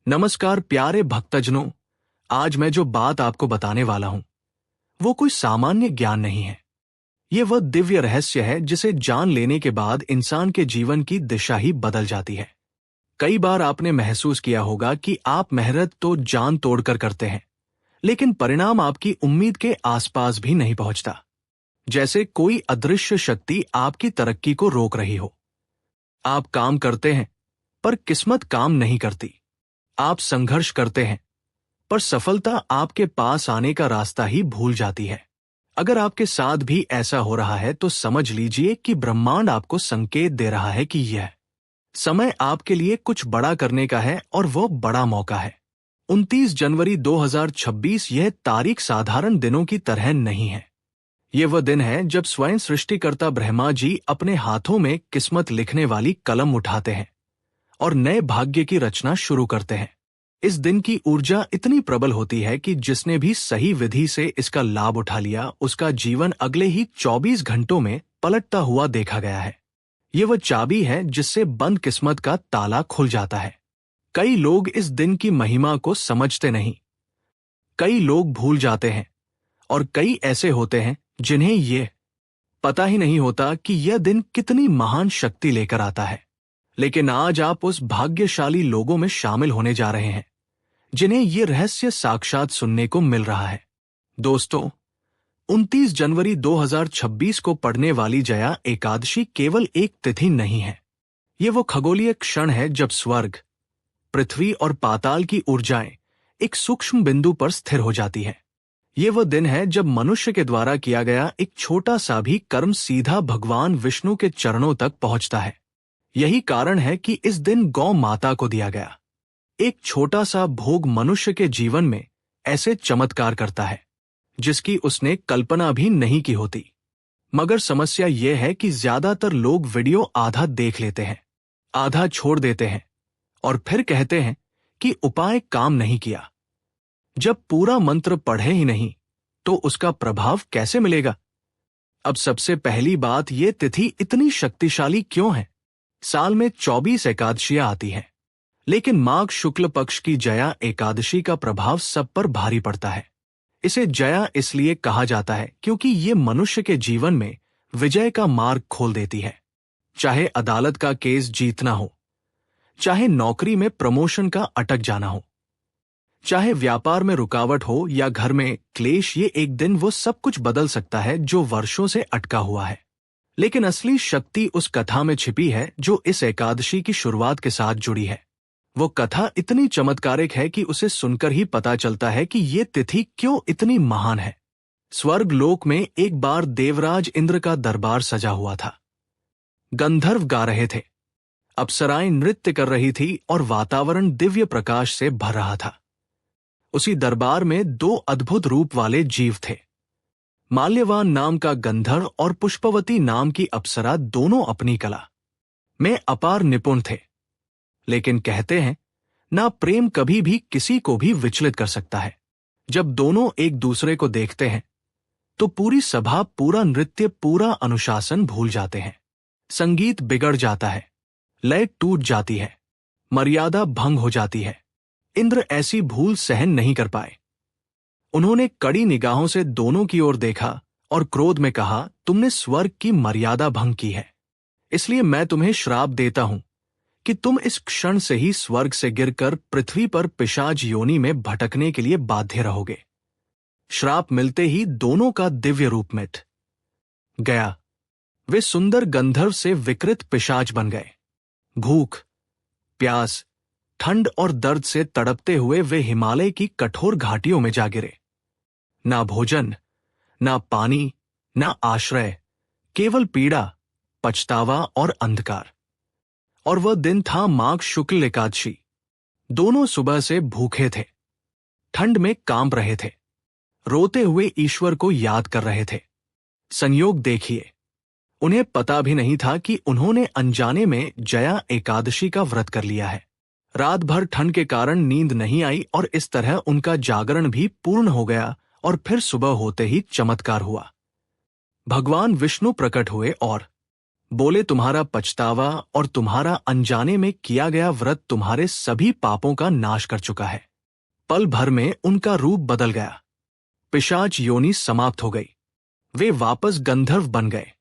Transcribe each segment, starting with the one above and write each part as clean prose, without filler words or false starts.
नमस्कार प्यारे भक्तजनों। आज मैं जो बात आपको बताने वाला हूं वो कोई सामान्य ज्ञान नहीं है। ये वह दिव्य रहस्य है जिसे जान लेने के बाद इंसान के जीवन की दिशा ही बदल जाती है। कई बार आपने महसूस किया होगा कि आप मेहनत तो जान तोड़कर करते हैं, लेकिन परिणाम आपकी उम्मीद के आसपास भी नहीं पहुंचता। जैसे कोई अदृश्य शक्ति आपकी तरक्की को रोक रही हो। आप काम करते हैं पर किस्मत काम नहीं करती। आप संघर्ष करते हैं पर सफलता आपके पास आने का रास्ता ही भूल जाती है। अगर आपके साथ भी ऐसा हो रहा है तो समझ लीजिए कि ब्रह्मांड आपको संकेत दे रहा है कि यह समय आपके लिए कुछ बड़ा करने का है और वो बड़ा मौका है। 29 जनवरी 2026 यह तारीख साधारण दिनों की तरह नहीं है। ये वह दिन है जब स्वयं सृष्टिकर्ता ब्रह्मा जी अपने हाथों में किस्मत लिखने वाली कलम उठाते हैं और नए भाग्य की रचना शुरू करते हैं। इस दिन की ऊर्जा इतनी प्रबल होती है कि जिसने भी सही विधि से इसका लाभ उठा लिया उसका जीवन अगले ही 24 घंटों में पलटता हुआ देखा गया है। ये वह चाबी है जिससे बंद किस्मत का ताला खुल जाता है। कई लोग इस दिन की महिमा को समझते नहीं, कई लोग भूल जाते हैं और कई ऐसे होते हैं जिन्हें ये पता ही नहीं होता कि यह दिन कितनी महान शक्ति लेकर आता है। लेकिन आज आप उस भाग्यशाली लोगों में शामिल होने जा रहे हैं जिन्हें ये रहस्य साक्षात सुनने को मिल रहा है। दोस्तों, 29 जनवरी 2026 को पड़ने वाली जया एकादशी केवल एक तिथि नहीं है। ये वो खगोलीय क्षण है जब स्वर्ग, पृथ्वी और पाताल की ऊर्जाएं एक सूक्ष्म बिंदु पर स्थिर हो जाती है। ये वो दिन है जब मनुष्य के द्वारा किया गया एक छोटा सा भी कर्म सीधा भगवान विष्णु के चरणों तक पहुंचता है। यही कारण है कि इस दिन गौ माता को दिया गया एक छोटा सा भोग मनुष्य के जीवन में ऐसे चमत्कार करता है जिसकी उसने कल्पना भी नहीं की होती। मगर समस्या यह है कि ज्यादातर लोग वीडियो आधा देख लेते हैं, आधा छोड़ देते हैं और फिर कहते हैं कि उपाय काम नहीं किया। जब पूरा मंत्र पढ़े ही नहीं तो उसका प्रभाव कैसे मिलेगा? अब सबसे पहली बात, ये तिथि इतनी शक्तिशाली क्यों है? साल में 24 एकादशियां आती हैं, लेकिन माघ शुक्ल पक्ष की जया एकादशी का प्रभाव सब पर भारी पड़ता है। इसे जया इसलिए कहा जाता है क्योंकि ये मनुष्य के जीवन में विजय का मार्ग खोल देती है। चाहे अदालत का केस जीतना हो, चाहे नौकरी में प्रमोशन का अटक जाना हो, चाहे व्यापार में रुकावट हो या घर में क्लेश, ये एक दिन वो सब कुछ बदल सकता है जो वर्षों से अटका हुआ है। लेकिन असली शक्ति उस कथा में छिपी है जो इस एकादशी की शुरुआत के साथ जुड़ी है। वो कथा इतनी चमत्कारिक है कि उसे सुनकर ही पता चलता है कि ये तिथि क्यों इतनी महान है। स्वर्ग लोक में एक बार देवराज इंद्र का दरबार सजा हुआ था। गंधर्व गा रहे थे, अप्सराएं नृत्य कर रही थी और वातावरण दिव्य प्रकाश से भर रहा था। उसी दरबार में दो अद्भुत रूप वाले जीव थे। माल्यवान नाम का गंधर्व और पुष्पवती नाम की अप्सरा दोनों अपनी कला में अपार निपुण थे। लेकिन कहते हैं ना, प्रेम कभी भी किसी को भी विचलित कर सकता है। जब दोनों एक दूसरे को देखते हैं तो पूरी सभा, पूरा नृत्य, पूरा अनुशासन भूल जाते हैं। संगीत बिगड़ जाता है, लय टूट जाती है, मर्यादा भंग हो जाती है। इंद्र ऐसी भूल सहन नहीं कर पाए। उन्होंने कड़ी निगाहों से दोनों की ओर देखा और क्रोध में कहा, तुमने स्वर्ग की मर्यादा भंग की है, इसलिए मैं तुम्हें श्राप देता हूं कि तुम इस क्षण से ही स्वर्ग से गिरकर पृथ्वी पर पिशाच योनि में भटकने के लिए बाध्य रहोगे। श्राप मिलते ही दोनों का दिव्य रूप मिट गया। वे सुंदर गंधर्व से विकृत पिशाच बन गए। भूख, प्यास, ठंड और दर्द से तड़पते हुए वे हिमालय की कठोर घाटियों में जा गिरे। ना भोजन, ना पानी, ना आश्रय, केवल पीड़ा, पछतावा और अंधकार। और वह दिन था माघ शुक्ल एकादशी। दोनों सुबह से भूखे थे, ठंड में कांप रहे थे, रोते हुए ईश्वर को याद कर रहे थे। संयोग देखिए, उन्हें पता भी नहीं था कि उन्होंने अनजाने में जया एकादशी का व्रत कर लिया है। रात भर ठंड के कारण नींद नहीं आई और इस तरह उनका जागरण भी पूर्ण हो गया और फिर सुबह होते ही चमत्कार हुआ। भगवान विष्णु प्रकट हुए और बोले तुम्हारा पछतावा और तुम्हारा अनजाने में किया गया व्रत तुम्हारे सभी पापों का नाश कर चुका है। पल भर में उनका रूप बदल गया। पिशाच योनि समाप्त हो गई। वे वापस गंधर्व बन गए।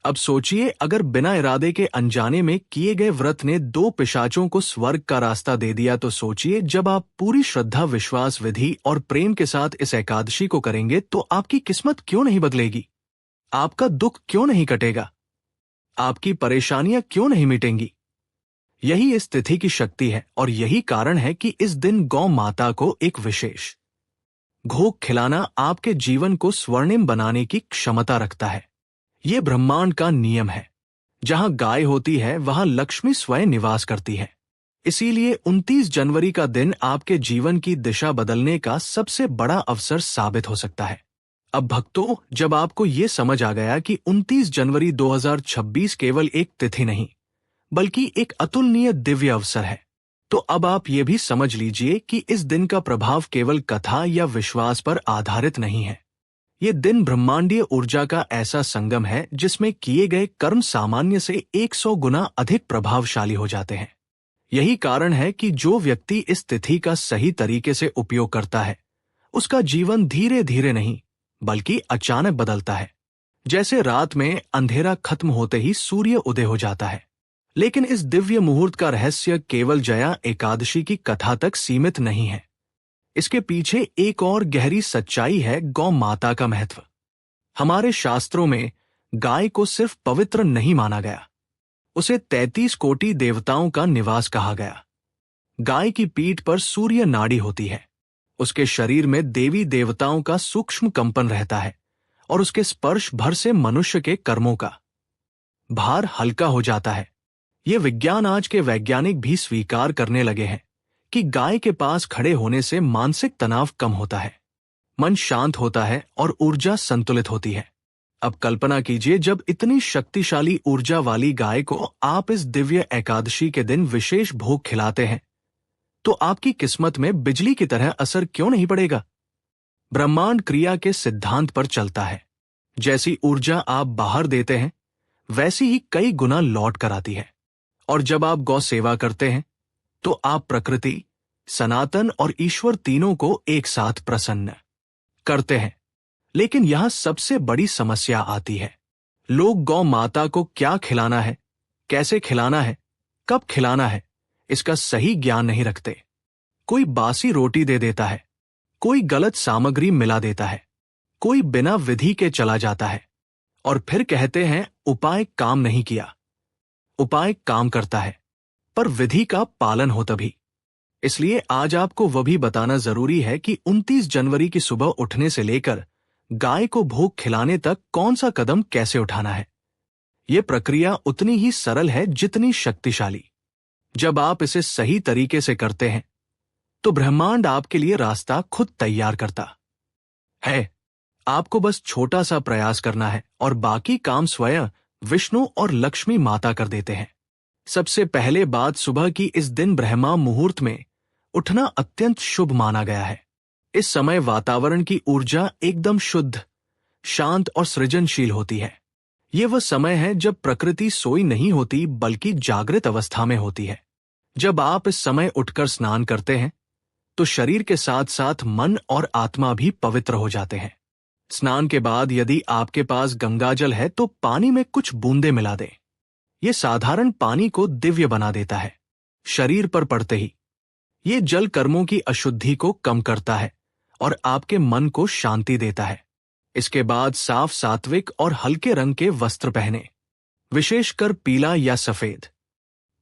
अब सोचिए, अगर बिना इरादे के अनजाने में किए गए व्रत ने 2 पिशाचों को स्वर्ग का रास्ता दे दिया, तो सोचिए जब आप पूरी श्रद्धा, विश्वास, विधि और प्रेम के साथ इस एकादशी को करेंगे तो आपकी किस्मत क्यों नहीं बदलेगी? आपका दुख क्यों नहीं कटेगा? आपकी परेशानियां क्यों नहीं मिटेंगी? यही इस तिथि की शक्ति है और यही कारण है कि इस दिन गौ माता को एक विशेष भोग खिलाना आपके जीवन को स्वर्णिम बनाने की क्षमता रखता है। ये ब्रह्मांड का नियम है। जहां गाय होती है वहां लक्ष्मी स्वयं निवास करती है। इसीलिए 29 जनवरी का दिन आपके जीवन की दिशा बदलने का सबसे बड़ा अवसर साबित हो सकता है। अब भक्तों, जब आपको ये समझ आ गया कि 29 जनवरी 2026 केवल एक तिथि नहीं बल्कि एक अतुलनीय दिव्य अवसर है, तो अब आप ये भी समझ लीजिए कि इस दिन का प्रभाव केवल कथा या विश्वास पर आधारित नहीं है। ये दिन ब्रह्मांडीय ऊर्जा का ऐसा संगम है जिसमें किए गए कर्म सामान्य से 100 गुना अधिक प्रभावशाली हो जाते हैं। यही कारण है कि जो व्यक्ति इस तिथि का सही तरीके से उपयोग करता है, उसका जीवन धीरे धीरे नहीं बल्कि अचानक बदलता है। जैसे रात में अंधेरा खत्म होते ही सूर्य उदय हो जाता है। लेकिन इस दिव्य मुहूर्त का रहस्य केवल जया एकादशी की कथा तक सीमित नहीं है। इसके पीछे एक और गहरी सच्चाई है, गौ माता का महत्व। हमारे शास्त्रों में गाय को सिर्फ पवित्र नहीं माना गया, उसे 33 कोटि देवताओं का निवास कहा गया। गाय की पीठ पर सूर्य नाड़ी होती है। उसके शरीर में देवी देवताओं का सूक्ष्म कंपन रहता है और उसके स्पर्श भर से मनुष्य के कर्मों का भार हल्का हो जाता है। ये विज्ञान आज के वैज्ञानिक भी स्वीकार करने लगे हैं कि गाय के पास खड़े होने से मानसिक तनाव कम होता है, मन शांत होता है और ऊर्जा संतुलित होती है। अब कल्पना कीजिए, जब इतनी शक्तिशाली ऊर्जा वाली गाय को आप इस दिव्य एकादशी के दिन विशेष भोग खिलाते हैं, तो आपकी किस्मत में बिजली की तरह असर क्यों नहीं पड़ेगा? ब्रह्मांड क्रिया के सिद्धांत पर चलता है। जैसी ऊर्जा आप बाहर देते हैं, वैसी ही कई गुना लौट कर आती है। और जब आप गौ सेवा करते हैं, तो आप प्रकृति, सनातन और ईश्वर तीनों को एक साथ प्रसन्न करते हैं। लेकिन यहां सबसे बड़ी समस्या आती है। लोग गौ माता को क्या खिलाना है, कैसे खिलाना है, कब खिलाना है, इसका सही ज्ञान नहीं रखते। कोई बासी रोटी दे देता है, कोई गलत सामग्री मिला देता है, कोई बिना विधि के चला जाता है और फिर कहते हैं उपाय काम नहीं किया। उपाय काम करता है, पर विधि का पालन हो तभी। इसलिए आज आपको वह भी बताना जरूरी है कि 29 जनवरी की सुबह उठने से लेकर गाय को भोग खिलाने तक कौन सा कदम कैसे उठाना है। यह प्रक्रिया उतनी ही सरल है जितनी शक्तिशाली। जब आप इसे सही तरीके से करते हैं, तो ब्रह्मांड आपके लिए रास्ता खुद तैयार करता है। आपको बस छोटा सा प्रयास करना है और बाकी काम स्वयं विष्णु और लक्ष्मी माता कर देते हैं। सबसे पहले बात, सुबह की इस दिन ब्रह्मा मुहूर्त में उठना अत्यंत शुभ माना गया है। इस समय वातावरण की ऊर्जा एकदम शुद्ध, शांत और सृजनशील होती है। ये वह समय है जब प्रकृति सोई नहीं होती बल्कि जागृत अवस्था में होती है। जब आप इस समय उठकर स्नान करते हैं, तो शरीर के साथ साथ मन और आत्मा भी पवित्र हो जाते हैं। स्नान के बाद यदि आपके पास गंगाजल है तो पानी में कुछ बूंदे मिला दें। यह साधारण पानी को दिव्य बना देता है। शरीर पर पड़ते ही ये जल कर्मों की अशुद्धि को कम करता है और आपके मन को शांति देता है। इसके बाद साफ, सात्विक और हल्के रंग के वस्त्र पहने, विशेषकर पीला या सफेद।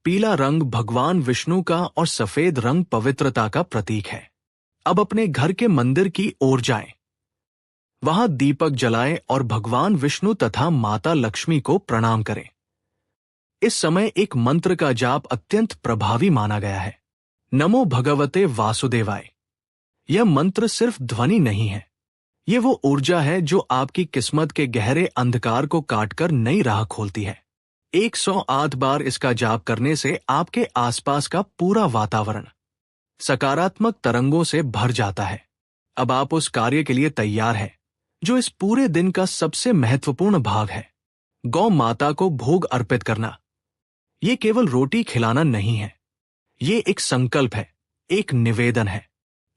पीला रंग भगवान विष्णु का और सफेद रंग पवित्रता का प्रतीक है। अब अपने घर के मंदिर की ओर जाएं। वहां दीपक जलाएं और भगवान विष्णु तथा माता लक्ष्मी को प्रणाम करें। इस समय एक मंत्र का जाप अत्यंत प्रभावी माना गया है, नमो भगवते वासुदेवाय। यह मंत्र सिर्फ ध्वनि नहीं है, ये वो ऊर्जा है जो आपकी किस्मत के गहरे अंधकार को काटकर नई राह खोलती है। 108 बार इसका जाप करने से आपके आसपास का पूरा वातावरण सकारात्मक तरंगों से भर जाता है। अब आप उस कार्य के लिए तैयार हैं जो इस पूरे दिन का सबसे महत्वपूर्ण भाग है। गौ माता को भोग अर्पित करना ये केवल रोटी खिलाना नहीं है। ये एक संकल्प है, एक निवेदन है,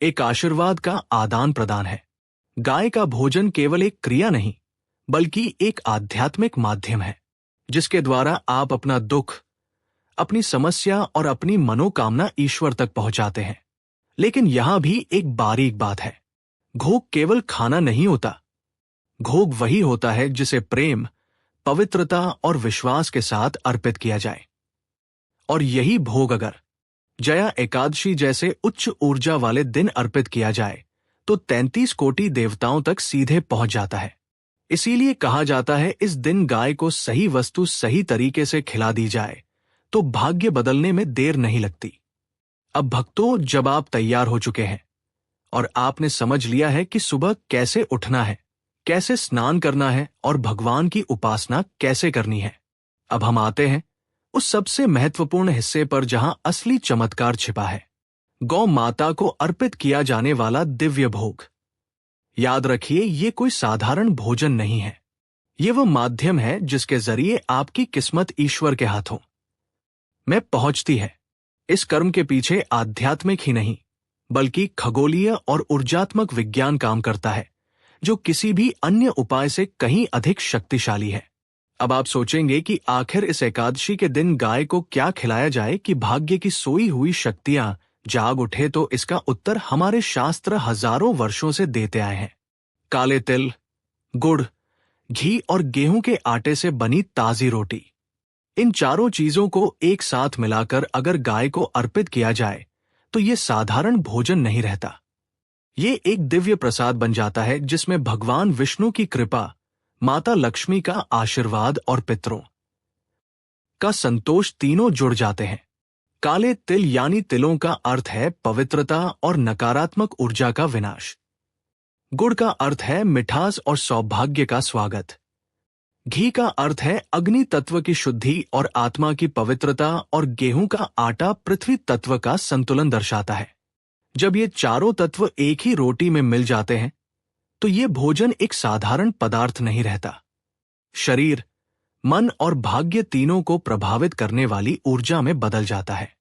एक आशीर्वाद का आदान प्रदान है। गाय का भोजन केवल एक क्रिया नहीं, बल्कि एक आध्यात्मिक माध्यम है, जिसके द्वारा आप अपना दुख, अपनी समस्या और अपनी मनोकामना ईश्वर तक पहुंचाते हैं। लेकिन यहां भी एक बारीक बात है। भोग केवल खाना नहीं होता। भोग वही होता है जिसे प्रेम, पवित्रता और विश्वास के साथ अर्पित किया जाए। और यही भोग अगर जया एकादशी जैसे उच्च ऊर्जा वाले दिन अर्पित किया जाए तो 33 कोटि देवताओं तक सीधे पहुंच जाता है। इसीलिए कहा जाता है, इस दिन गाय को सही वस्तु सही तरीके से खिला दी जाए तो भाग्य बदलने में देर नहीं लगती। अब भक्तों, जब आप तैयार हो चुके हैं और आपने समझ लिया है कि सुबह कैसे उठना है, कैसे स्नान करना है और भगवान की उपासना कैसे करनी है, अब हम आते हैं उस सबसे महत्वपूर्ण हिस्से पर जहां असली चमत्कार छिपा है, गौ माता को अर्पित किया जाने वाला दिव्य भोग। याद रखिए, ये कोई साधारण भोजन नहीं है। ये वो माध्यम है जिसके जरिए आपकी किस्मत ईश्वर के हाथों में पहुंचती है। इस कर्म के पीछे आध्यात्मिक ही नहीं, बल्कि खगोलीय और ऊर्जात्मक विज्ञान काम करता है, जो किसी भी अन्य उपाय से कहीं अधिक शक्तिशाली है। अब आप सोचेंगे कि आखिर इस एकादशी के दिन गाय को क्या खिलाया जाए कि भाग्य की सोई हुई शक्तियां जाग उठे, तो इसका उत्तर हमारे शास्त्र हजारों वर्षों से देते आए हैं। काले तिल, गुड़, घी और गेहूं के आटे से बनी ताजी रोटी, इन चारों चीजों को एक साथ मिलाकर अगर गाय को अर्पित किया जाए तो ये साधारण भोजन नहीं रहता। ये एक दिव्य प्रसाद बन जाता है जिसमें भगवान विष्णु की कृपा, माता लक्ष्मी का आशीर्वाद और पितरों का संतोष तीनों जुड़ जाते हैं। काले तिल यानी तिलों का अर्थ है पवित्रता और नकारात्मक ऊर्जा का विनाश। गुड़ का अर्थ है मिठास और सौभाग्य का स्वागत। घी का अर्थ है अग्नि तत्व की शुद्धि और आत्मा की पवित्रता, और गेहूं का आटा पृथ्वी तत्व का संतुलन दर्शाता है। जब ये चारों तत्व एक ही रोटी में मिल जाते हैं तो ये भोजन एक साधारण पदार्थ नहीं रहता। शरीर, मन और भाग्य तीनों को प्रभावित करने वाली ऊर्जा में बदल जाता है।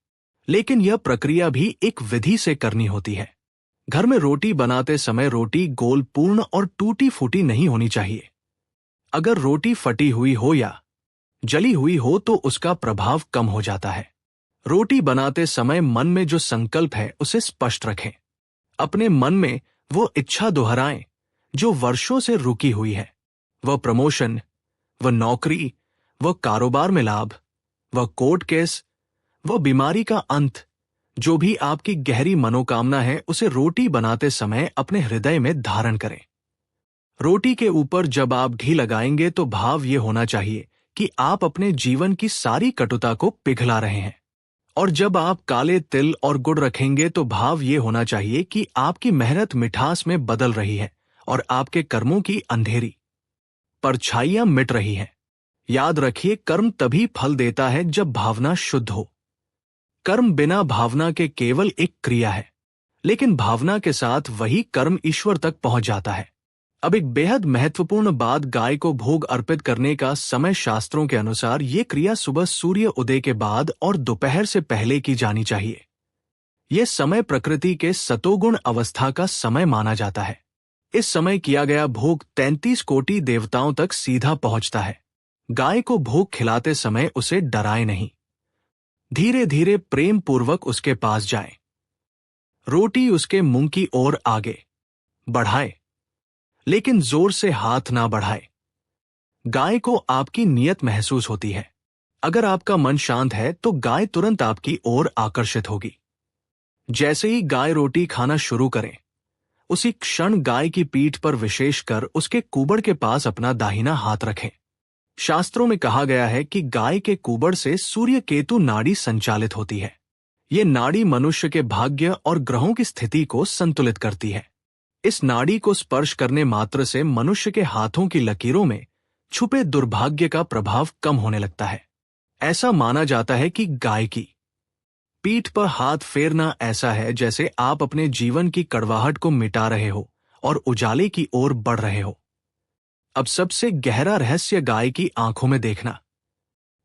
लेकिन यह प्रक्रिया भी एक विधि से करनी होती है। घर में रोटी बनाते समय रोटी गोल, पूर्ण और टूटी फूटी नहीं होनी चाहिए। अगर रोटी फटी हुई हो या जली हुई हो तो उसका प्रभाव कम हो जाता है। रोटी बनाते समय मन में जो संकल्प है उसे स्पष्ट रखें। अपने मन में वो इच्छा दोहराएं जो वर्षों से रुकी हुई है। वह प्रमोशन, वह नौकरी, वह कारोबार में लाभ, वह कोर्ट केस, वह बीमारी का अंत, जो भी आपकी गहरी मनोकामना है उसे रोटी बनाते समय अपने हृदय में धारण करें। रोटी के ऊपर जब आप घी लगाएंगे तो भाव ये होना चाहिए कि आप अपने जीवन की सारी कटुता को पिघला रहे हैं। और जब आप काले तिल और गुड़ रखेंगे तो भाव ये होना चाहिए कि आपकी मेहनत मिठास में बदल रही है और आपके कर्मों की अंधेरी परछाइयां मिट रही हैं। याद रखिए, कर्म तभी फल देता है जब भावना शुद्ध हो। कर्म बिना भावना के केवल एक क्रिया है, लेकिन भावना के साथ वही कर्म ईश्वर तक पहुंच जाता है। अब एक बेहद महत्वपूर्ण बात, गाय को भोग अर्पित करने का समय शास्त्रों के अनुसार ये क्रिया सुबह सूर्य उदय के बाद और दोपहर से पहले की जानी चाहिए। यह समय प्रकृति के सतोगुण अवस्था का समय माना जाता है। इस समय किया गया भोग 33 कोटि देवताओं तक सीधा पहुंचता है। गाय को भोग खिलाते समय उसे डराए नहीं, धीरे धीरे प्रेम पूर्वक उसके पास जाएं। रोटी उसके मुंह की ओर आगे बढ़ाए, लेकिन जोर से हाथ ना बढ़ाए। गाय को आपकी नियत महसूस होती है। अगर आपका मन शांत है तो गाय तुरंत आपकी ओर आकर्षित होगी। जैसे ही गाय रोटी खाना शुरू करे, उसी क्षण गाय की पीठ पर विशेषकर उसके कुबड़ के पास अपना दाहिना हाथ रखें। शास्त्रों में कहा गया है कि गाय के कुबड़ से सूर्य केतु नाड़ी संचालित होती है। ये नाड़ी मनुष्य के भाग्य और ग्रहों की स्थिति को संतुलित करती है। इस नाड़ी को स्पर्श करने मात्र से मनुष्य के हाथों की लकीरों में छुपे दुर्भाग्य का प्रभाव कम होने लगता है। ऐसा माना जाता है कि गाय की पीठ पर हाथ फेरना ऐसा है जैसे आप अपने जीवन की कड़वाहट को मिटा रहे हो और उजाले की ओर बढ़ रहे हो। अब सबसे गहरा रहस्य गाय की आंखों में देखना।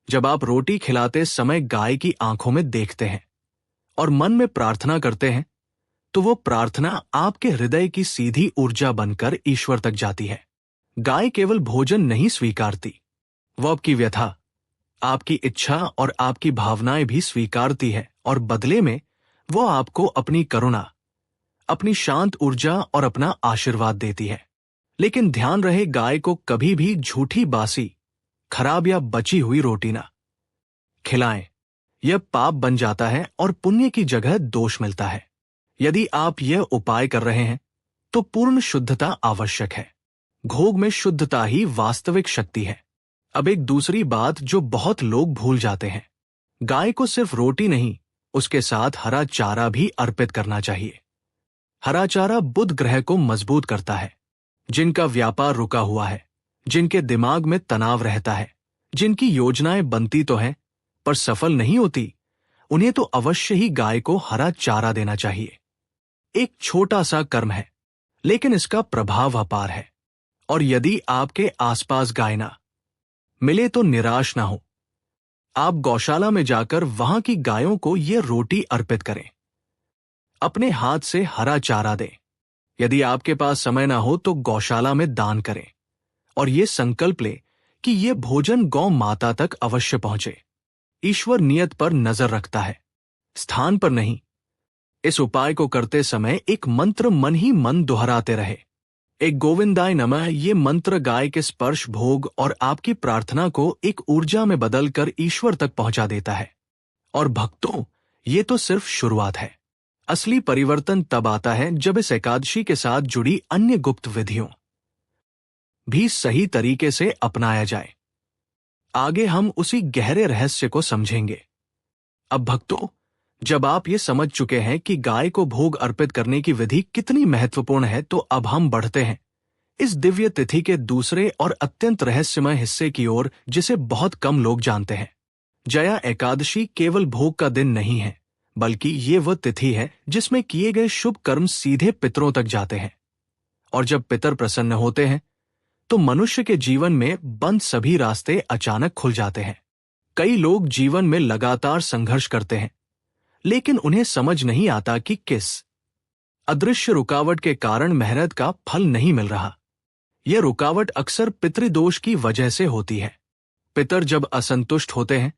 जब आप रोटी खिलाते समय गाय की आंखों में देखते हैं और मन में प्रार्थना करते हैं, तो वो प्रार्थना आपके हृदय की सीधी ऊर्जा बनकर ईश्वर तक जाती है। गाय केवल भोजन नहीं स्वीकारती, वो आपकी व्यथा, आपकी इच्छा और आपकी भावनाएं भी स्वीकारती है, और बदले में वो आपको अपनी करुणा, अपनी शांत ऊर्जा और अपना आशीर्वाद देती है। लेकिन ध्यान रहे, गाय को कभी भी झूठी, बासी, खराब या बची हुई रोटी ना खिलाएं। यह पाप बन जाता है और पुण्य की जगह दोष मिलता है। यदि आप यह उपाय कर रहे हैं तो पूर्ण शुद्धता आवश्यक है। घोग में शुद्धता ही वास्तविक शक्ति है। अब एक दूसरी बात जो बहुत लोग भूल जाते हैं, गाय को सिर्फ रोटी नहीं, उसके साथ हरा चारा भी अर्पित करना चाहिए। हरा चारा बुध ग्रह को मजबूत करता है। जिनका व्यापार रुका हुआ है, जिनके दिमाग में तनाव रहता है, जिनकी योजनाएं बनती तो हैं पर सफल नहीं होती, उन्हें तो अवश्य ही गाय को हरा चारा देना चाहिए। एक छोटा सा कर्म है, लेकिन इसका प्रभाव अपार है। और यदि आपके आसपास गाय ना मिले तो निराश ना हो। आप गौशाला में जाकर वहां की गायों को यह रोटी अर्पित करें। अपने हाथ से हरा चारा दें। यदि आपके पास समय ना हो तो गौशाला में दान करें और ये संकल्प लें कि यह भोजन गौ माता तक अवश्य पहुंचे। ईश्वर नियत पर नजर रखता है, स्थान पर नहीं। इस उपाय को करते समय एक मंत्र मन ही मन दोहराते रहे। एक गोविंदाय नमः। ये मंत्र गाय के स्पर्श, भोग और आपकी प्रार्थना को एक ऊर्जा में बदलकर ईश्वर तक पहुंचा देता है। और भक्तों, ये तो सिर्फ शुरुआत है। असली परिवर्तन तब आता है जब इस एकादशी के साथ जुड़ी अन्य गुप्त विधियों भी सही तरीके से अपनाया जाए। आगे हम उसी गहरे रहस्य को समझेंगे। अब भक्तों, जब आप ये समझ चुके हैं कि गाय को भोग अर्पित करने की विधि कितनी महत्वपूर्ण है, तो अब हम बढ़ते हैं इस दिव्य तिथि के दूसरे और अत्यंत रहस्यमय हिस्से की ओर, जिसे बहुत कम लोग जानते हैं। जया एकादशी केवल भोग का दिन नहीं है, बल्कि ये वह तिथि है जिसमें किए गए शुभ कर्म सीधे पितरों तक जाते हैं। और जब पितर प्रसन्न होते हैं तो मनुष्य के जीवन में बंद सभी रास्ते अचानक खुल जाते हैं। कई लोग जीवन में लगातार संघर्ष करते हैं, लेकिन उन्हें समझ नहीं आता कि किस अदृश्य रुकावट के कारण मेहनत का फल नहीं मिल रहा। यह रुकावट अक्सर पितृदोष की वजह से होती है। पितर जब असंतुष्ट होते हैं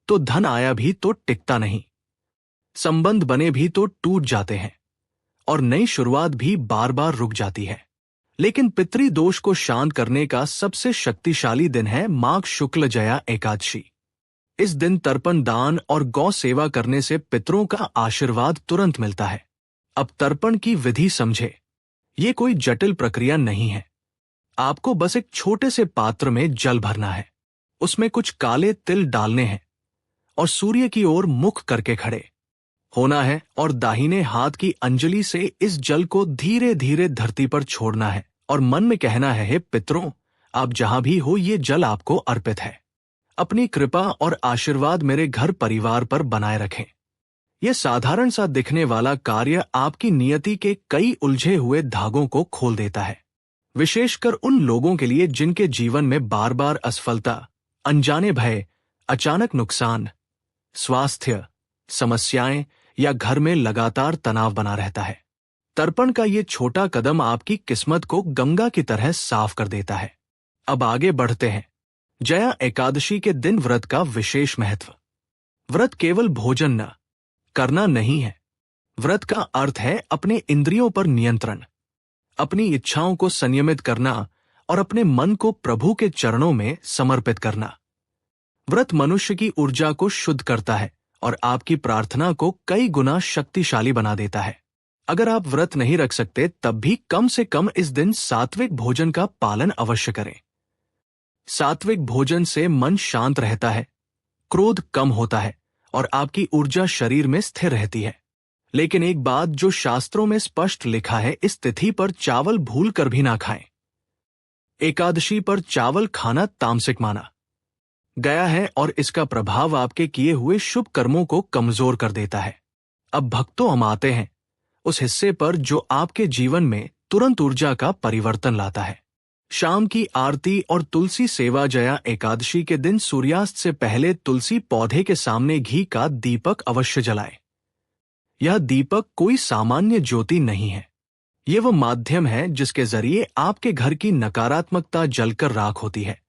तो धन आया भी तो टिकता नहीं, संबंध बने भी तो टूट जाते हैं, और नई शुरुआत भी बार बार रुक जाती है। लेकिन पितृदोष को शांत करने का सबसे शक्तिशाली दिन है माघ शुक्ल जया एकादशी। इस दिन तर्पण दान और गौ सेवा करने से पितरों का आशीर्वाद तुरंत मिलता है। अब तर्पण की विधि समझे। ये कोई जटिल प्रक्रिया नहीं है। आपको बस एक छोटे से पात्र में जल भरना है, उसमें कुछ काले तिल डालने हैं और सूर्य की ओर मुख करके खड़े होना है, और दाहिने हाथ की अंजलि से इस जल को धीरे धीरे धरती पर छोड़ना है और मन में कहना है, हे पितरों, आप जहां भी हो, ये जल आपको अर्पित है। अपनी कृपा और आशीर्वाद मेरे घर परिवार पर बनाए रखें। यह साधारण सा दिखने वाला कार्य आपकी नियति के कई उलझे हुए धागों को खोल देता है, विशेषकर उन लोगों के लिए जिनके जीवन में बार बार असफलता, अनजाने भय, अचानक नुकसान, स्वास्थ्य समस्याएं या घर में लगातार तनाव बना रहता है। तर्पण का ये छोटा कदम आपकी किस्मत को गंगा की तरह साफ कर देता है। अब आगे बढ़ते हैं। जया एकादशी के दिन व्रत का विशेष महत्व। व्रत केवल भोजन न करना नहीं है। व्रत का अर्थ है अपने इंद्रियों पर नियंत्रण, अपनी इच्छाओं को संयमित करना और अपने मन को प्रभु के चरणों में समर्पित करना। व्रत मनुष्य की ऊर्जा को शुद्ध करता है और आपकी प्रार्थना को कई गुना शक्तिशाली बना देता है। अगर आप व्रत नहीं रख सकते, तब भी कम से कम इस दिन सात्विक भोजन का पालन अवश्य करें। सात्विक भोजन से मन शांत रहता है, क्रोध कम होता है और आपकी ऊर्जा शरीर में स्थिर रहती है। लेकिन एक बात जो शास्त्रों में स्पष्ट लिखा है, इस तिथि पर चावल भूल कर भी ना खाएं। एकादशी पर चावल खाना तामसिक माना गया है और इसका प्रभाव आपके किए हुए शुभ कर्मों को कमजोर कर देता है। अब भक्तों, हम आते हैं उस हिस्से पर जो आपके जीवन में तुरंत ऊर्जा का परिवर्तन लाता है। शाम की आरती और तुलसी सेवा। जया एकादशी के दिन सूर्यास्त से पहले तुलसी पौधे के सामने घी का दीपक अवश्य जलाए। यह दीपक कोई सामान्य ज्योति नहीं है। यह वह माध्यम है जिसके जरिए आपके घर की नकारात्मकता जलकर राख होती है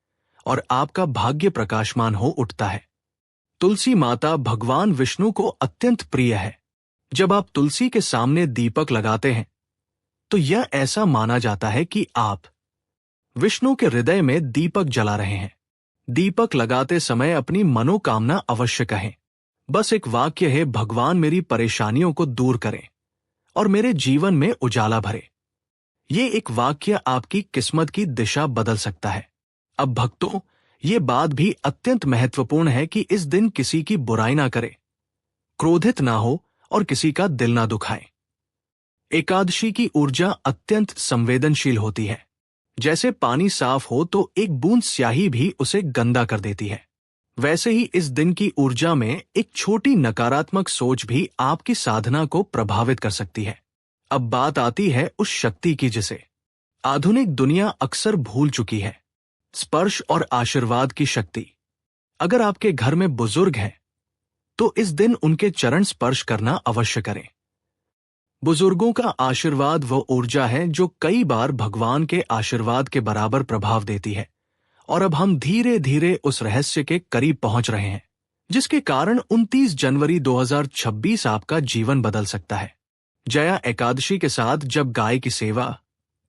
और आपका भाग्य प्रकाशमान हो उठता है। तुलसी माता भगवान विष्णु को अत्यंत प्रिय है। जब आप तुलसी के सामने दीपक लगाते हैं तो यह ऐसा माना जाता है कि आप विष्णु के हृदय में दीपक जला रहे हैं। दीपक लगाते समय अपनी मनोकामना अवश्य कहें। बस एक वाक्य है, भगवान मेरी परेशानियों को दूर करें और मेरे जीवन में उजाला भरे। ये एक वाक्य आपकी किस्मत की दिशा बदल सकता है। अब भक्तों, ये बात भी अत्यंत महत्वपूर्ण है कि इस दिन किसी की बुराई ना करें, क्रोधित ना हो और किसी का दिल ना दुखाए। एकादशी की ऊर्जा अत्यंत संवेदनशील होती है। जैसे पानी साफ हो तो एक बूंद स्याही भी उसे गंदा कर देती है, वैसे ही इस दिन की ऊर्जा में एक छोटी नकारात्मक सोच भी आपकी साधना को प्रभावित कर सकती है। अब बात आती है उस शक्ति की जिसे आधुनिक दुनिया अक्सर भूल चुकी है, स्पर्श और आशीर्वाद की शक्ति। अगर आपके घर में बुजुर्ग हैं तो इस दिन उनके चरण स्पर्श करना अवश्य करें। बुजुर्गों का आशीर्वाद वो ऊर्जा है जो कई बार भगवान के आशीर्वाद के बराबर प्रभाव देती है। और अब हम धीरे धीरे उस रहस्य के करीब पहुंच रहे हैं जिसके कारण 29 जनवरी 2026 आपका जीवन बदल सकता है। जया एकादशी के साथ जब गाय की सेवा,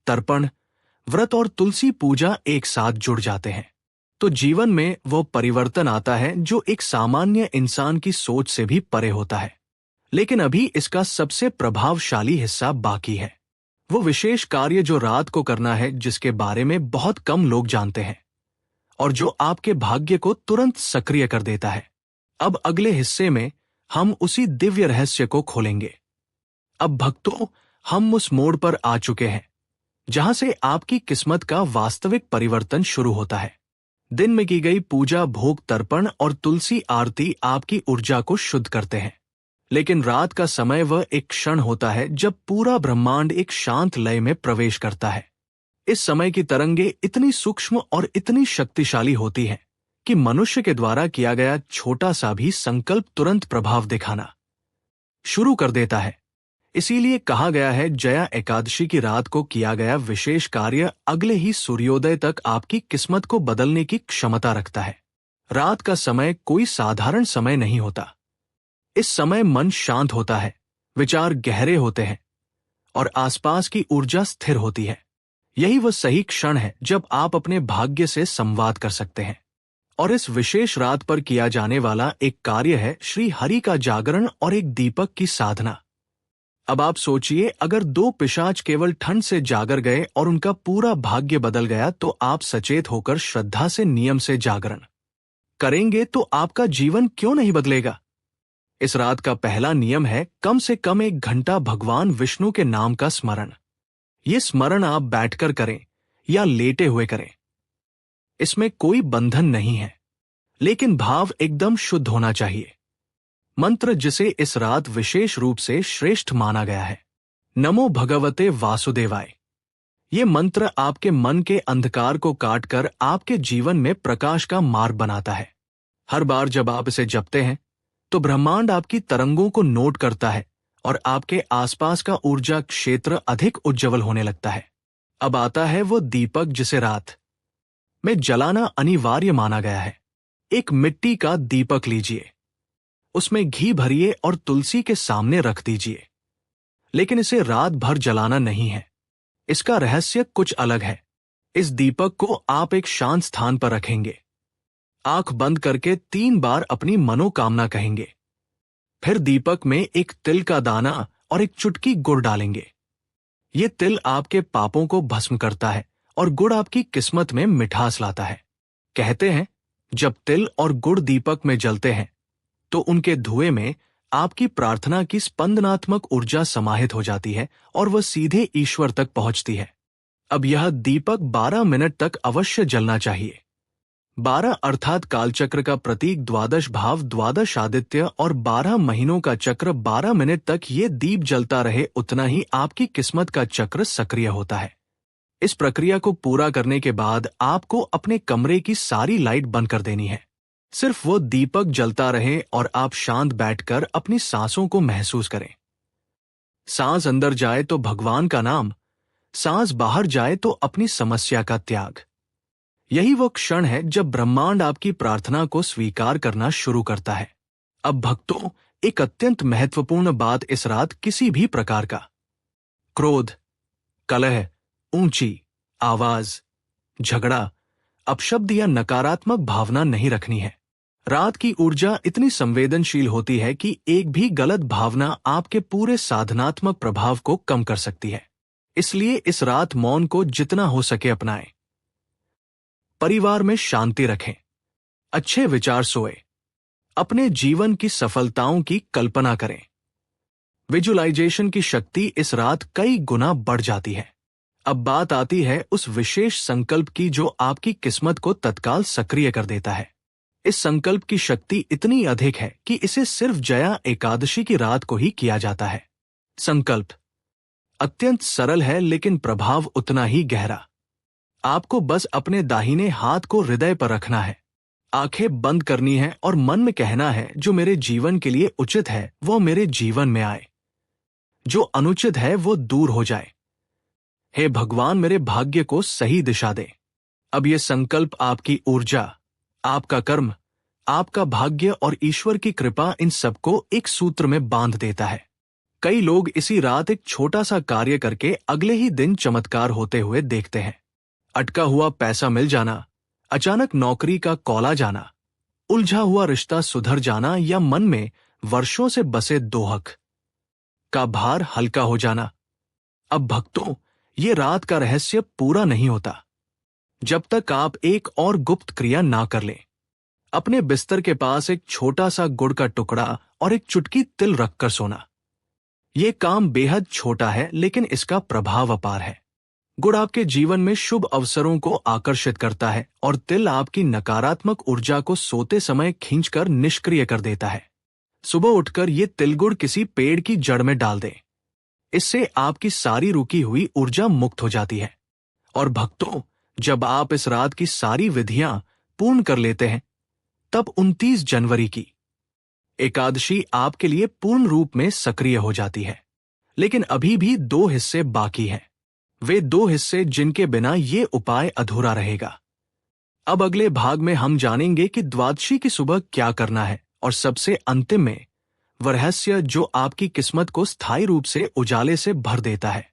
तर्पण, व्रत और तुलसी पूजा एक साथ जुड़ जाते हैं तो जीवन में वो परिवर्तन आता है जो एक सामान्य इंसान की सोच से भी परे होता है। लेकिन अभी इसका सबसे प्रभावशाली हिस्सा बाकी है। वो विशेष कार्य जो रात को करना है, जिसके बारे में बहुत कम लोग जानते हैं और जो आपके भाग्य को तुरंत सक्रिय कर देता है। अब अगले हिस्से में हम उसी दिव्य रहस्य को खोलेंगे। अब भक्तों, हम उस मोड़ पर आ चुके हैं जहां से आपकी किस्मत का वास्तविक परिवर्तन शुरू होता है। दिन में की गई पूजा, भोग, तर्पण और तुलसी आरती आपकी ऊर्जा को शुद्ध करते हैं। लेकिन रात का समय वह एक क्षण होता है जब पूरा ब्रह्मांड एक शांत लय में प्रवेश करता है। इस समय की तरंगे इतनी सूक्ष्म और इतनी शक्तिशाली होती हैं कि मनुष्य के द्वारा किया गया छोटा सा भी संकल्प तुरंत प्रभाव दिखाना शुरू कर देता है। इसीलिए कहा गया है, जया एकादशी की रात को किया गया विशेष कार्य अगले ही सूर्योदय तक आपकी किस्मत को बदलने की क्षमता रखता है। रात का समय कोई साधारण समय नहीं होता। इस समय मन शांत होता है, विचार गहरे होते हैं और आसपास की ऊर्जा स्थिर होती है। यही वह सही क्षण है जब आप अपने भाग्य से संवाद कर सकते हैं। और इस विशेष रात पर किया जाने वाला एक कार्य है श्री हरि का जागरण और एक दीपक की साधना। अब आप सोचिए, अगर 2 पिशाच केवल ठंड से जागर गए और उनका पूरा भाग्य बदल गया तो आप सचेत होकर श्रद्धा से, नियम से जागरण करेंगे तो आपका जीवन क्यों नहीं बदलेगा। इस रात का पहला नियम है कम से कम 1 घंटा भगवान विष्णु के नाम का स्मरण। ये स्मरण आप बैठकर करें या लेटे हुए करें। इसमें कोई बंधन नहीं है, लेकिन भाव एकदम शुद्ध होना चाहिए। मंत्र जिसे इस रात विशेष रूप से श्रेष्ठ माना गया है, नमो भगवते वासुदेवाय। ये मंत्र आपके मन के अंधकार को काटकर आपके जीवन में प्रकाश का मार्ग बनाता है। हर बार जब आप इसे जपते हैं तो ब्रह्मांड आपकी तरंगों को नोट करता है और आपके आसपास का ऊर्जा क्षेत्र अधिक उज्ज्वल होने लगता है। अब आता है वो दीपक जिसे रात में जलाना अनिवार्य माना गया है। एक मिट्टी का दीपक लीजिए, उसमें घी भरिए और तुलसी के सामने रख दीजिए। लेकिन इसे रात भर जलाना नहीं है। इसका रहस्य कुछ अलग है। इस दीपक को आप एक शांत स्थान पर रखेंगे, आंख बंद करके 3 बार अपनी मनोकामना कहेंगे। फिर दीपक में एक तिल का दाना और एक चुटकी गुड़ डालेंगे। ये तिल आपके पापों को भस्म करता है और गुड़ आपकी किस्मत में मिठास लाता है। कहते हैं, जब तिल और गुड़ दीपक में जलते हैं तो उनके धुएं में आपकी प्रार्थना की स्पंदनात्मक ऊर्जा समाहित हो जाती है और वह सीधे ईश्वर तक पहुंचती है। अब यह दीपक 12 मिनट तक अवश्य जलना चाहिए। 12 अर्थात कालचक्र का प्रतीक, 12 भाव, 12 आदित्य और 12 महीनों का चक्र। 12 मिनट तक ये दीप जलता रहे, उतना ही आपकी किस्मत का चक्र सक्रिय होता है। इस प्रक्रिया को पूरा करने के बाद आपको अपने कमरे की सारी लाइट बंद कर देनी है। सिर्फ वो दीपक जलता रहे और आप शांत बैठकर अपनी सांसों को महसूस करें। सांस अंदर जाए तो भगवान का नाम, सांस बाहर जाए तो अपनी समस्या का त्याग। यही वो क्षण है जब ब्रह्मांड आपकी प्रार्थना को स्वीकार करना शुरू करता है। अब भक्तों, एक अत्यंत महत्वपूर्ण बात इस रात किसी भी प्रकार का क्रोध, कलह, ऊंची आवाज, झगड़ा, अपशब्द या नकारात्मक भावना नहीं रखनी है। रात की ऊर्जा इतनी संवेदनशील होती है कि एक भी गलत भावना आपके पूरे साधनात्मक प्रभाव को कम कर सकती है। इसलिए इस रात मौन को जितना हो सके अपनाएं। परिवार में शांति रखें, अच्छे विचार सोए, अपने जीवन की सफलताओं की कल्पना करें। विजुअलाइजेशन की शक्ति इस रात कई गुना बढ़ जाती है। अब बात आती है उस विशेष संकल्प की जो आपकी किस्मत को तत्काल सक्रिय कर देता है। इस संकल्प की शक्ति इतनी अधिक है कि इसे सिर्फ जया एकादशी की रात को ही किया जाता है। संकल्प अत्यंत सरल है लेकिन प्रभाव उतना ही गहरा। आपको बस अपने दाहिने हाथ को हृदय पर रखना है, आंखें बंद करनी है और मन में कहना है, जो मेरे जीवन के लिए उचित है वो मेरे जीवन में आए, जो अनुचित है वो दूर हो जाए। हे भगवान, मेरे भाग्य को सही दिशा दे। अब ये संकल्प आपकी ऊर्जा, आपका कर्म, आपका भाग्य और ईश्वर की कृपा, इन सबको एक सूत्र में बांध देता है। कई लोग इसी रात एक छोटा सा कार्य करके अगले ही दिन चमत्कार होते हुए देखते हैं। अटका हुआ पैसा मिल जाना, अचानक नौकरी का कॉल आ जाना, उलझा हुआ रिश्ता सुधर जाना या मन में वर्षों से बसे दोहक का भार हल्का हो जाना। अब भक्तों, ये रात का रहस्य पूरा नहीं होता जब तक आप एक और गुप्त क्रिया ना कर लें। अपने बिस्तर के पास एक छोटा सा गुड़ का टुकड़ा और एक चुटकी तिल रखकर सोना। ये काम बेहद छोटा है लेकिन इसका प्रभाव अपार है। गुड़ आपके जीवन में शुभ अवसरों को आकर्षित करता है और तिल आपकी नकारात्मक ऊर्जा को सोते समय खींचकर निष्क्रिय कर देता है। सुबह उठकर ये तिलगुड़ किसी पेड़ की जड़ में डाल दें। इससे आपकी सारी रुकी हुई ऊर्जा मुक्त हो जाती है। और भक्तों, जब आप इस रात की सारी विधियां पूर्ण कर लेते हैं, तब 29 जनवरी की एकादशी आपके लिए पूर्ण रूप में सक्रिय हो जाती है। लेकिन अभी भी 2 हिस्से बाकी हैं। वे 2 हिस्से जिनके बिना ये उपाय अधूरा रहेगा। अब अगले भाग में हम जानेंगे कि द्वादशी की सुबह क्या करना है और सबसे अंतिम में वह रहस्य जो आपकी किस्मत को स्थायी रूप से उजाले से भर देता है।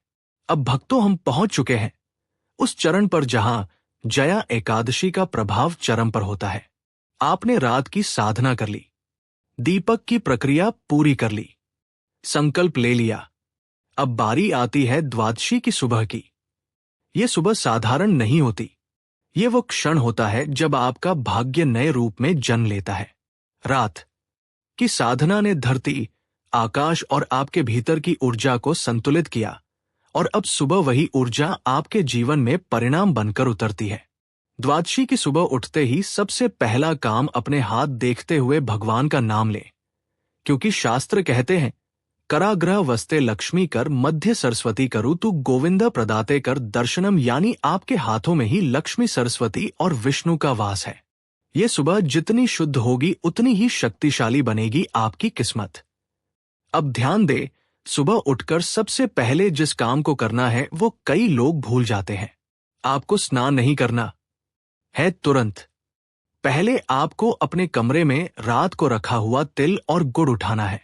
अब भक्तों, हम पहुंच चुके हैं उस चरण पर जहां जया एकादशी का प्रभाव चरम पर होता है। आपने रात की साधना कर ली, दीपक की प्रक्रिया पूरी कर ली, संकल्प ले लिया। अब बारी आती है द्वादशी की सुबह की। यह सुबह साधारण नहीं होती। ये वो क्षण होता है जब आपका भाग्य नए रूप में जन्म लेता है। रात की साधना ने धरती, आकाश और आपके भीतर की ऊर्जा को संतुलित किया और अब सुबह वही ऊर्जा आपके जीवन में परिणाम बनकर उतरती है। द्वादशी की सुबह उठते ही सबसे पहला काम अपने हाथ देखते हुए भगवान का नाम लें, क्योंकि शास्त्र कहते हैं, कराग्रह वस्ते लक्ष्मी कर मध्य सरस्वती करु तू गोविंद प्रदाते कर दर्शनम, यानी आपके हाथों में ही लक्ष्मी, सरस्वती और विष्णु का वास है। ये सुबह जितनी शुद्ध होगी उतनी ही शक्तिशाली बनेगी आपकी किस्मत। अब ध्यान दे, सुबह उठकर सबसे पहले जिस काम को करना है वो कई लोग भूल जाते हैं। आपको स्नान नहीं करना है। तुरंत पहले आपको अपने कमरे में रात को रखा हुआ तिल और गुड़ उठाना है।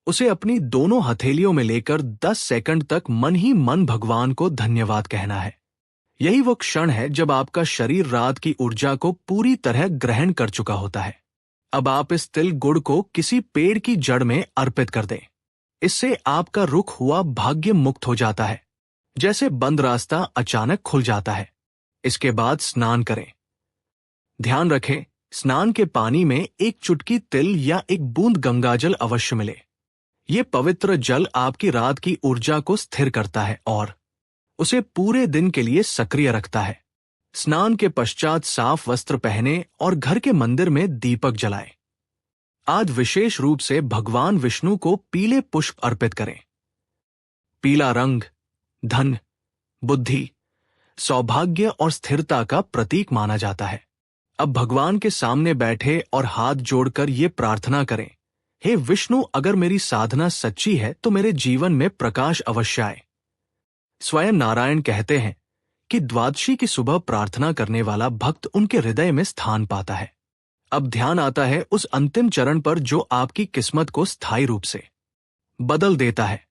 उसे अपनी दोनों हथेलियों में लेकर 10 सेकंड तक मन ही मन भगवान को धन्यवाद कहना है। यही वो क्षण है जब आपका शरीर रात की ऊर्जा को पूरी तरह ग्रहण कर चुका होता है। अब आप इस तिल गुड़ को किसी पेड़ की जड़ में अर्पित कर दें। इससे आपका रुख हुआ भाग्य मुक्त हो जाता है, जैसे बंद रास्ता अचानक खुल जाता है। इसके बाद स्नान करें। ध्यान रखें, स्नान के पानी में एक चुटकी तिल या एक बूंद गंगाजल अवश्य मिले। ये पवित्र जल आपकी रात की ऊर्जा को स्थिर करता है और उसे पूरे दिन के लिए सक्रिय रखता है। स्नान के पश्चात साफ वस्त्र पहने और घर के मंदिर में दीपक जलाएं। आज विशेष रूप से भगवान विष्णु को पीले पुष्प अर्पित करें। पीला रंग धन, बुद्धि, सौभाग्य और स्थिरता का प्रतीक माना जाता है। अब भगवान के सामने बैठे और हाथ जोड़कर ये प्रार्थना करें, हे विष्णु, अगर मेरी साधना सच्ची है तो मेरे जीवन में प्रकाश अवश्य आए। स्वयं नारायण कहते हैं कि द्वादशी की सुबह प्रार्थना करने वाला भक्त उनके हृदय में स्थान पाता है। अब ध्यान आता है उस अंतिम चरण पर जो आपकी किस्मत को स्थायी रूप से बदल देता है।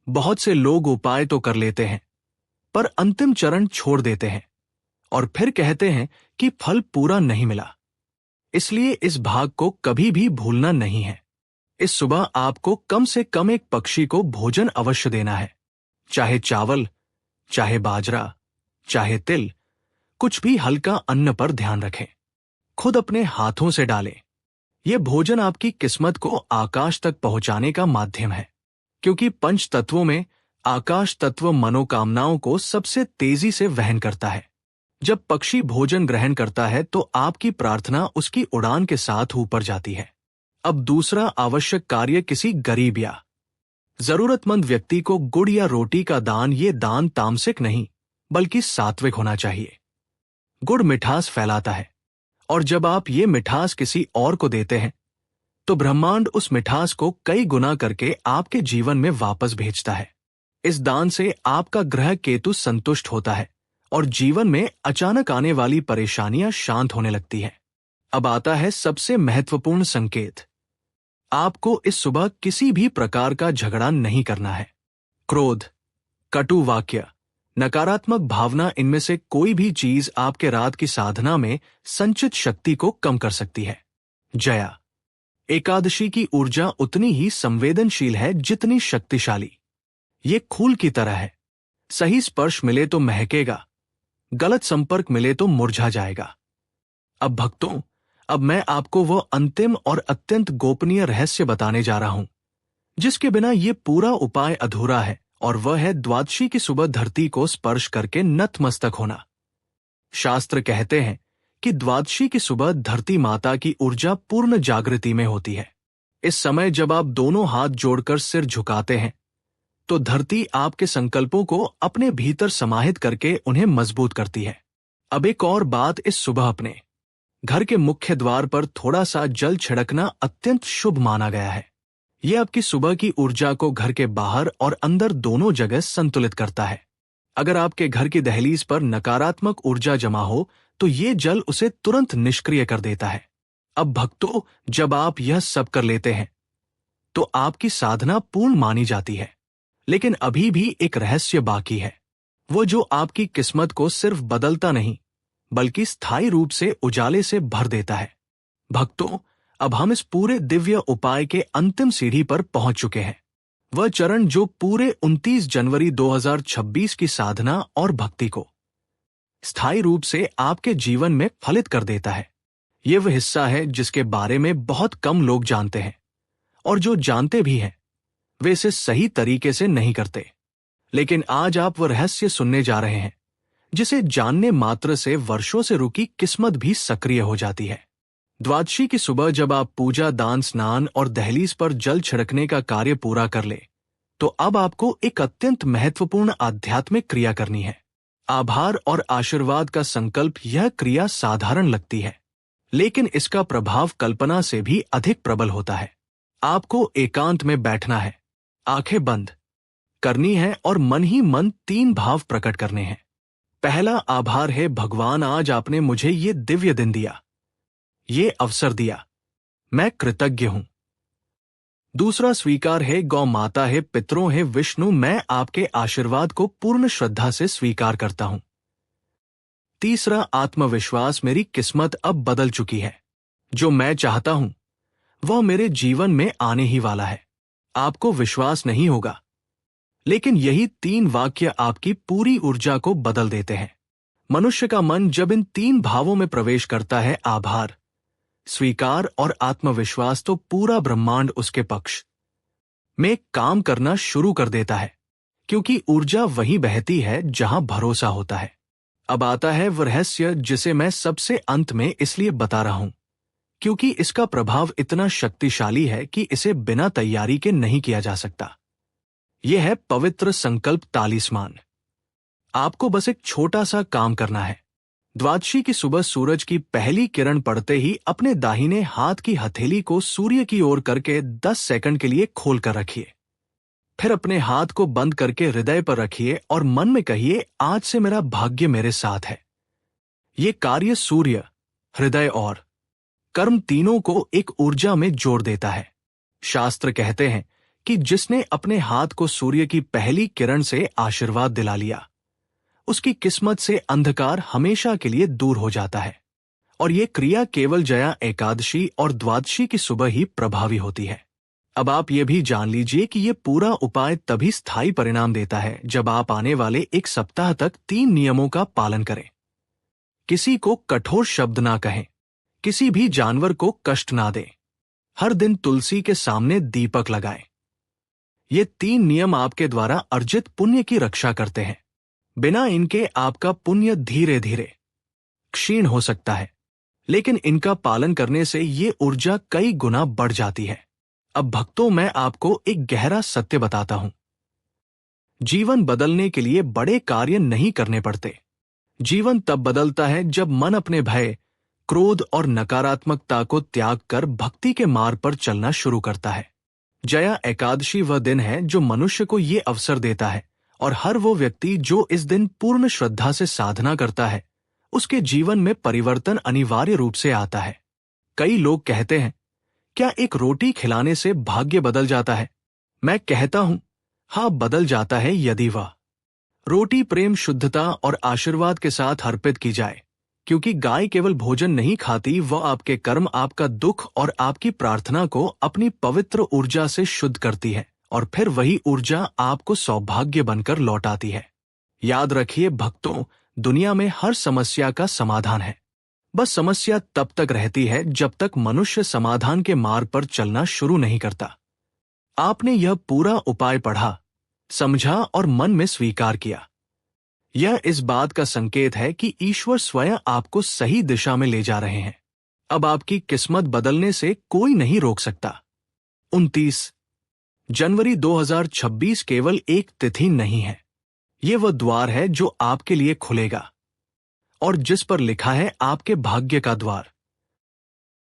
बहुत से लोग उपाय तो कर लेते हैं पर अंतिम चरण छोड़ देते हैं और फिर कहते हैं कि फल पूरा नहीं मिला। इसलिए इस भाग को कभी भी भूलना नहीं है। इस सुबह आपको कम से कम एक पक्षी को भोजन अवश्य देना है, चाहे चावल, चाहे बाजरा, चाहे तिल, कुछ भी हल्का अन्न पर ध्यान रखें। खुद अपने हाथों से डालें। यह भोजन आपकी किस्मत को आकाश तक पहुंचाने का माध्यम है, क्योंकि पंच तत्वों में आकाश तत्व मनोकामनाओं को सबसे तेजी से वहन करता है। जब पक्षी भोजन ग्रहण करता है तो आपकी प्रार्थना उसकी उड़ान के साथ ऊपर जाती है। अब दूसरा आवश्यक कार्य किसी गरीब या जरूरतमंद व्यक्ति को गुड़ या रोटी का दान। ये दान तामसिक नहीं बल्कि सात्विक होना चाहिए। गुड़ मिठास फैलाता है और जब आप ये मिठास किसी और को देते हैं तो ब्रह्मांड उस मिठास को कई गुना करके आपके जीवन में वापस भेजता है। इस दान से आपका ग्रह केतु संतुष्ट होता है और जीवन में अचानक आने वाली परेशानियां शांत होने लगती हैं। अब आता है सबसे महत्वपूर्ण संकेत। आपको इस सुबह किसी भी प्रकार का झगड़ा नहीं करना है। क्रोध, कटु वाक्य, नकारात्मक भावना, इनमें से कोई भी चीज आपके रात की साधना में संचित शक्ति को कम कर सकती है। जया, एकादशी की ऊर्जा उतनी ही संवेदनशील है जितनी शक्तिशाली। ये फूल की तरह है। सही स्पर्श मिले तो महकेगा, गलत संपर्क मिले तो मुरझा जाएगा। अब भक्तों, अब मैं आपको वह अंतिम और अत्यंत गोपनीय रहस्य बताने जा रहा हूं जिसके बिना ये पूरा उपाय अधूरा है, और वह है द्वादशी की सुबह धरती को स्पर्श करके नतमस्तक होना। शास्त्र कहते हैं कि द्वादशी की सुबह धरती माता की ऊर्जा पूर्ण जागृति में होती है। इस समय जब आप दोनों हाथ जोड़कर सिर झुकाते हैं तो धरती आपके संकल्पों को अपने भीतर समाहित करके उन्हें मजबूत करती है। अब एक और बात, इस सुबह अपने घर के मुख्य द्वार पर थोड़ा सा जल छिड़कना अत्यंत शुभ माना गया है। यह आपकी सुबह की ऊर्जा को घर के बाहर और अंदर दोनों जगह संतुलित करता है। अगर आपके घर की दहलीज पर नकारात्मक ऊर्जा जमा हो तो ये जल उसे तुरंत निष्क्रिय कर देता है। अब भक्तों, जब आप यह सब कर लेते हैं तो आपकी साधना पूर्ण मानी जाती है। लेकिन अभी भी एक रहस्य बाकी है, वो जो आपकी किस्मत को सिर्फ बदलता नहीं बल्कि स्थायी रूप से उजाले से भर देता है। भक्तों, अब हम इस पूरे दिव्य उपाय के अंतिम सीढ़ी पर पहुंच चुके हैं। वह चरण जो पूरे 29 जनवरी 2026 की साधना और भक्ति को स्थायी रूप से आपके जीवन में फलित कर देता है। यह वह हिस्सा है जिसके बारे में बहुत कम लोग जानते हैं, और जो जानते भी हैं वे इसे सही तरीके से नहीं करते। लेकिन आज आप वह रहस्य सुनने जा रहे हैं जिसे जानने मात्र से वर्षों से रुकी किस्मत भी सक्रिय हो जाती है। द्वादशी की सुबह जब आप पूजा, दान, स्नान और दहलीज पर जल छिड़कने का कार्य पूरा कर ले तो अब आपको एक अत्यंत महत्वपूर्ण आध्यात्मिक क्रिया करनी है। आभार और आशीर्वाद का संकल्प। यह क्रिया साधारण लगती है लेकिन इसका प्रभाव कल्पना से भी अधिक प्रबल होता है। आपको एकांत में बैठना है, आंखें बंद करनी है और मन ही मन 3 भाव प्रकट करने हैं। पहला आभार है, भगवान आज आपने मुझे ये दिव्य दिन दिया, ये अवसर दिया, मैं कृतज्ञ हूं। दूसरा स्वीकार है, गौ माता है, पितरों है, विष्णु, मैं आपके आशीर्वाद को पूर्ण श्रद्धा से स्वीकार करता हूं। तीसरा आत्मविश्वास, मेरी किस्मत अब बदल चुकी है, जो मैं चाहता हूं वह मेरे जीवन में आने ही वाला है। आपको विश्वास नहीं होगा लेकिन यही 3 वाक्य आपकी पूरी ऊर्जा को बदल देते हैं। मनुष्य का मन जब इन 3 भावों में प्रवेश करता है, आभार, स्वीकार और आत्मविश्वास, तो पूरा ब्रह्मांड उसके पक्ष में काम करना शुरू कर देता है, क्योंकि ऊर्जा वहीं बहती है जहां भरोसा होता है। अब आता है वह रहस्य जिसे मैं सबसे अंत में इसलिए बता रहा हूं क्योंकि इसका प्रभाव इतना शक्तिशाली है कि इसे बिना तैयारी के नहीं किया जा सकता। यह है पवित्र संकल्प तालिस्मान। आपको बस एक छोटा सा काम करना है। द्वादशी की सुबह सूरज की पहली किरण पड़ते ही अपने दाहिने हाथ की हथेली को सूर्य की ओर करके 10 सेकंड के लिए खोल कर रखिए। फिर अपने हाथ को बंद करके हृदय पर रखिए और मन में कहिए, आज से मेरा भाग्य मेरे साथ है। ये कार्य सूर्य, हृदय और कर्म तीनों को एक ऊर्जा में जोड़ देता है। शास्त्र कहते हैं कि जिसने अपने हाथ को सूर्य की पहली किरण से आशीर्वाद दिला लिया, उसकी किस्मत से अंधकार हमेशा के लिए दूर हो जाता है। और ये क्रिया केवल जया एकादशी और द्वादशी की सुबह ही प्रभावी होती है। अब आप ये भी जान लीजिए कि ये पूरा उपाय तभी स्थायी परिणाम देता है जब आप आने वाले एक सप्ताह तक 3 नियमों का पालन करें। किसी को कठोर शब्द ना कहें, किसी भी जानवर को कष्ट ना दें, हर दिन तुलसी के सामने दीपक लगाएं। ये 3 नियम आपके द्वारा अर्जित पुण्य की रक्षा करते हैं। बिना इनके आपका पुण्य धीरे धीरे क्षीण हो सकता है, लेकिन इनका पालन करने से ये ऊर्जा कई गुना बढ़ जाती है। अब भक्तों, मैं आपको एक गहरा सत्य बताता हूं। जीवन बदलने के लिए बड़े कार्य नहीं करने पड़ते। जीवन तब बदलता है जब मन अपने भय, क्रोध और नकारात्मकता को त्याग कर भक्ति के मार्ग पर चलना शुरू करता है। जया एकादशी वह दिन है जो मनुष्य को ये अवसर देता है, और हर वो व्यक्ति जो इस दिन पूर्ण श्रद्धा से साधना करता है, उसके जीवन में परिवर्तन अनिवार्य रूप से आता है। कई लोग कहते हैं, क्या एक रोटी खिलाने से भाग्य बदल जाता है? मैं कहता हूं, हाँ, बदल जाता है यदि वह रोटी प्रेम, शुद्धता और आशीर्वाद के साथ अर्पित की जाए। क्योंकि गाय केवल भोजन नहीं खाती, वह आपके कर्म, आपका दुख और आपकी प्रार्थना को अपनी पवित्र ऊर्जा से शुद्ध करती है, और फिर वही ऊर्जा आपको सौभाग्य बनकर लौटाती है। याद रखिए भक्तों, दुनिया में हर समस्या का समाधान है। बस समस्या तब तक रहती है जब तक मनुष्य समाधान के मार्ग पर चलना शुरू नहीं करता। आपने यह पूरा उपाय पढ़ा, समझा और मन में स्वीकार किया। यह इस बात का संकेत है कि ईश्वर स्वयं आपको सही दिशा में ले जा रहे हैं। अब आपकी किस्मत बदलने से कोई नहीं रोक सकता। 29 जनवरी 2026 केवल एक तिथि नहीं है। ये वह द्वार है जो आपके लिए खुलेगा और जिस पर लिखा है आपके भाग्य का द्वार।